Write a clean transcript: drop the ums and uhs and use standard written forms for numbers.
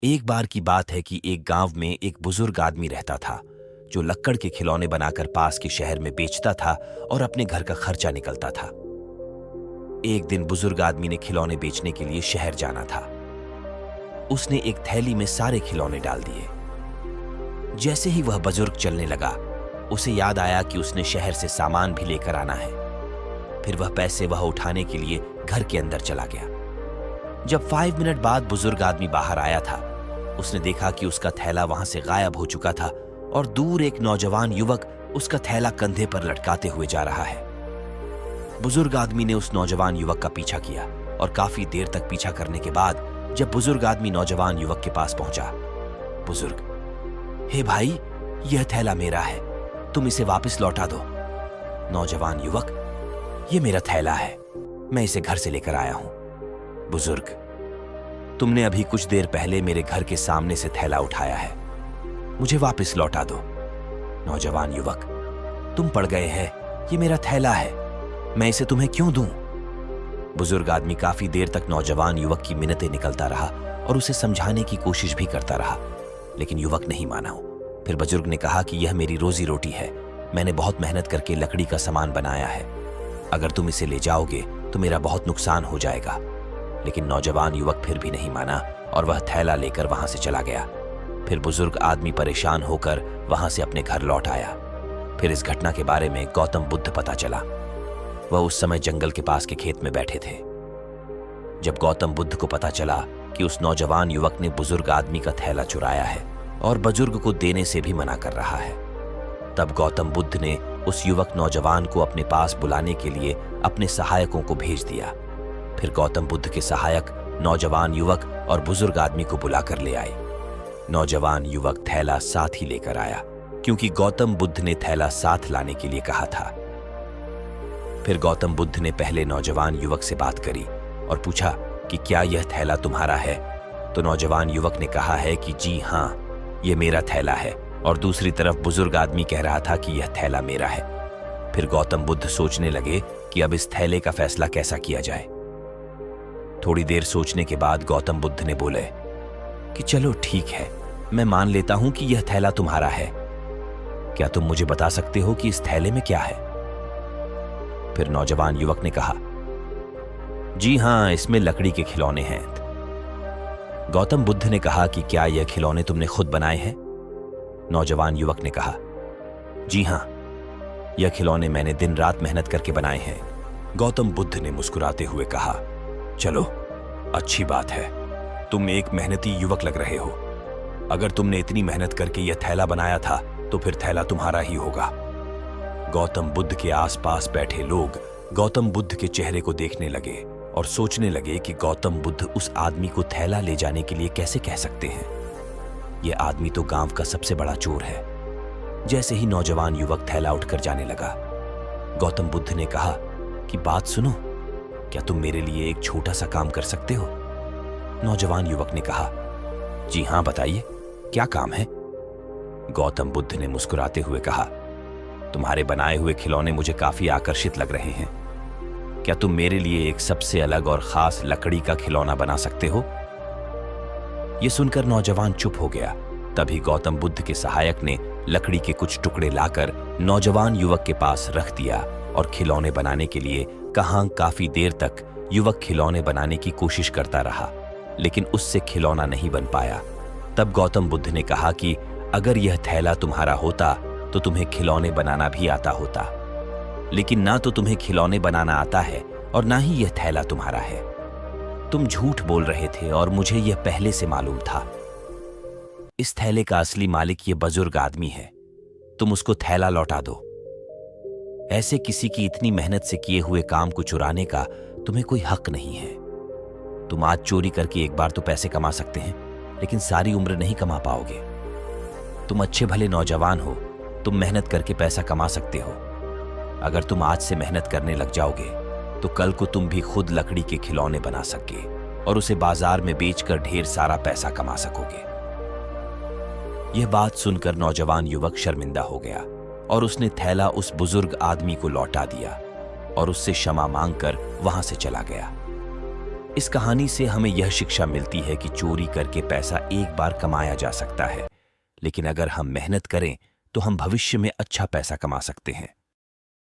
एक बार की बात है कि एक गांव में एक बुजुर्ग आदमी रहता था जो लक्कड़ के खिलौने बनाकर पास के शहर में बेचता था और अपने घर का खर्चा निकलता था। एक दिन बुजुर्ग आदमी ने खिलौने बेचने के लिए शहर जाना था। उसने एक थैली में सारे खिलौने डाल दिए। जैसे ही वह बुजुर्ग चलने लगा, उसे याद आया कि उसने शहर से सामान भी लेकर आना है। फिर वह पैसे उठाने के लिए घर के अंदर चला गया। जब 5 मिनट बाद बुजुर्ग आदमी बाहर आया था, उसने देखा कि उसका थैला वहां से गायब हो चुका था और दूर एक नौजवान युवक उसका थैला कंधे पर लटकाते हुए जा रहा है। बुजुर्ग आदमी ने उस नौजवान युवक का पीछा किया और काफी देर तक पीछा करने के बाद जब बुजुर्ग आदमी नौजवान युवक के पास पहुंचा, बुजुर्ग, हे भाई, यह थैला मेरा है, तुम इसे वापस लौटा दो। नौजवान युवक, यह मेरा थैला है, मैं इसे घर से लेकर आया हूं। बुजुर्ग, तुमने अभी कुछ देर पहले मेरे घर के सामने से थैला उठाया है, मुझे वापस लौटा दो। नौजवान युवक, तुम पड़ गए हैं, ये मेरा थैला है, मैं इसे तुम्हें क्यों दूं? बुजुर्ग आदमी काफी देर तक नौजवान युवक की मिन्नतें निकलता रहा और उसे समझाने की कोशिश भी करता रहा, लेकिन युवक नहीं माना। फिर बुजुर्ग ने कहा कि यह मेरी रोजी रोटी है, मैंने बहुत मेहनत करके लकड़ी का सामान बनाया है, अगर तुम इसे ले जाओगे तो मेरा बहुत नुकसान हो जाएगा। लेकिन नौजवान युवक फिर भी नहीं माना और वह थैला लेकर वहां से चला गया। फिर बुजुर्ग आदमी परेशान होकर वहां से अपने घर लौट आया। फिर इस घटना के बारे में गौतम बुद्ध पता चला। वह उस समय जंगल के पास के खेत में बैठे थे। जब गौतम बुद्ध को पता चला कि उस नौजवान युवक ने बुजुर्ग आदमी का थैला चुराया है और बुजुर्ग को देने से भी मना कर रहा है, तब गौतम बुद्ध ने उस युवक नौजवान को अपने पास बुलाने के लिए अपने सहायकों को भेज दिया। फिर गौतम बुद्ध के सहायक नौजवान युवक और बुजुर्ग आदमी को बुलाकर ले आए। नौजवान युवक थैला साथ ही लेकर आया, क्योंकि गौतम बुद्ध ने थैला साथ लाने के लिए कहा था। फिर गौतम बुद्ध ने पहले नौजवान युवक से बात करी और पूछा कि क्या यह थैला तुम्हारा है? तो नौजवान युवक ने कहा है कि जी हां, यह मेरा थैला है, और दूसरी तरफ बुजुर्ग आदमी कह रहा था कि यह थैला मेरा है। फिर गौतम बुद्ध सोचने लगे कि अब इस थैले का फैसला कैसा किया जाए। थोड़ी देर सोचने के बाद गौतम बुद्ध ने बोले कि चलो ठीक है, मैं मान लेता हूं कि यह थैला तुम्हारा है। क्या तुम मुझे बता सकते हो कि इस थैले में क्या है? फिर नौजवान युवक ने कहा, जी हां, इसमें लकड़ी के खिलौने हैं। गौतम बुद्ध ने कहा कि क्या यह खिलौने तुमने खुद बनाए हैं? नौजवान युवक ने कहा, जी हां, यह खिलौने मैंने दिन रात मेहनत करके बनाए हैं। गौतम बुद्ध ने मुस्कुराते हुए कहा, चलो अच्छी बात है, तुम एक मेहनती युवक लग रहे हो। अगर तुमने इतनी मेहनत करके यह थैला बनाया था तो फिर थैला तुम्हारा ही होगा। गौतम बुद्ध के आसपास बैठे लोग गौतम बुद्ध के चेहरे को देखने लगे और सोचने लगे कि गौतम बुद्ध उस आदमी को थैला ले जाने के लिए कैसे कह सकते हैं। यह आदमी तो गांव का सबसे बड़ा चोर है। जैसे ही नौजवान युवक थैला उठकर जाने लगा, गौतम बुद्ध ने कहा कि बात सुनो, क्या तुम मेरे लिए एक छोटा सा काम कर सकते हो? नौजवान युवक ने कहा, जी हां, बताइए, क्या काम है? गौतम बुद्ध ने मुस्कुराते हुए कहा, तुम्हारे बनाए हुए खिलौने मुझे काफी आकर्षित लग रहे हैं। क्या तुम मेरे लिए एक सबसे अलग और खास लकड़ी का खिलौना बना सकते हो? यह सुनकर नौजवान चुप हो गया। तभी गौतम बुद्ध के सहायक ने लकड़ी के कुछ टुकड़े लाकर नौजवान युवक के पास रख दिया और खिलौने बनाने के लिए काफी देर तक युवक खिलौने बनाने की कोशिश करता रहा, लेकिन उससे खिलौना नहीं बन पाया। तब गौतम बुद्ध ने कहा कि अगर यह थैला तुम्हारा होता तो तुम्हें खिलौने बनाना भी आता होता, लेकिन ना तो तुम्हें खिलौने बनाना आता है और ना ही यह थैला तुम्हारा है। तुम झूठ बोल रहे थे और मुझे यह पहले से मालूम था। इस थैले का असली मालिक यह बुजुर्ग आदमी है, तुम उसको थैला लौटा दो। ऐसे किसी की इतनी मेहनत से किए हुए काम को चुराने का तुम्हें कोई हक नहीं है। तुम आज चोरी करके एक बार तो पैसे कमा सकते हैं, लेकिन सारी उम्र नहीं कमा पाओगे। तुम अच्छे भले नौजवान हो, तुम मेहनत करके पैसा कमा सकते हो। अगर तुम आज से मेहनत करने लग जाओगे तो कल को तुम भी खुद लकड़ी के खिलौने बना सकोगे और उसे बाजार में बेचकर ढेर सारा पैसा कमा सकोगे। यह बात सुनकर नौजवान युवक शर्मिंदा हो गया और उसने थैला उस बुजुर्ग आदमी को लौटा दिया और उससे क्षमा मांगकर वहां से चला गया। इस कहानी से हमें यह शिक्षा मिलती है कि चोरी करके पैसा एक बार कमाया जा सकता है, लेकिन अगर हम मेहनत करें तो हम भविष्य में अच्छा पैसा कमा सकते हैं।